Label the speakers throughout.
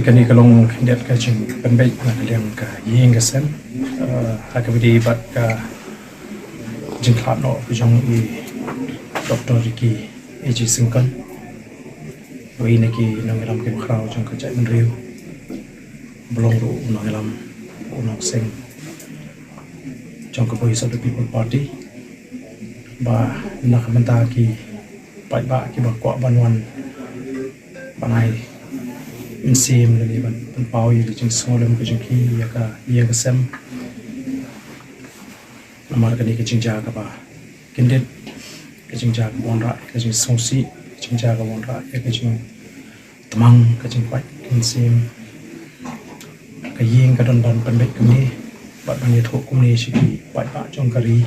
Speaker 1: ketika ni kalau lihat ke jingpynbeit nak liang ke iing ke sen agak bedi bat ke jingkhlad no jong i doktor ki eji singkan ini ki nang lam ke khrau jong ke jai menriu belong ru nang lam unang sing jong ke voice of the people party ba nak menta ki pai ba ki ba kwa banwan banai insim lagi ban pau yi jing solem ke jing ki ya ka iing ke sem namar ka ni ke jing ja ka ba kindet ke jing ja ka bonra ke jing sosi jing ja ka bonra ya ke jing tamang ke jing pai insim ka iing ka don pynbeit ke ni bat ban ye thok kum ni shi ki pai ba jong kari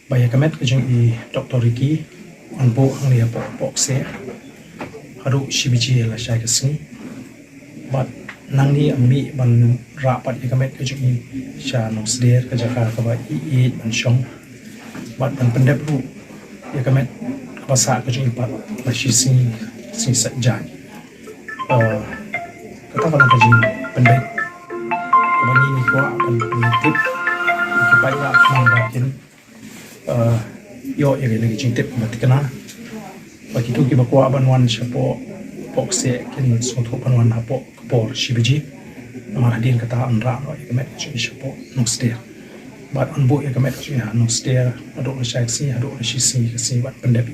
Speaker 1: ba ya ka met ke jing i doktor ki an bo ang ni po pok se haru shibiji la shai ka sing bat nang ni ammi ban ra pat ikamet ke jung sha no sder ka jaka ka ba i ban shong bat ban pendep ru ikamet basa ka jung pat la shi si sa jai kata kalau ka jing pynbeit ka ban ni ko ban tip ki pai ba mang ba kin yo ya lagi jing tip matikana bagi tu ki ba ko ban wan shapo pok se kin so tho ban wan hapo por shibiji amar din kata anra no ikamet chi shapo no stair bat anbo ikamet chi no stair ado shaksi ado shi si bat pendepi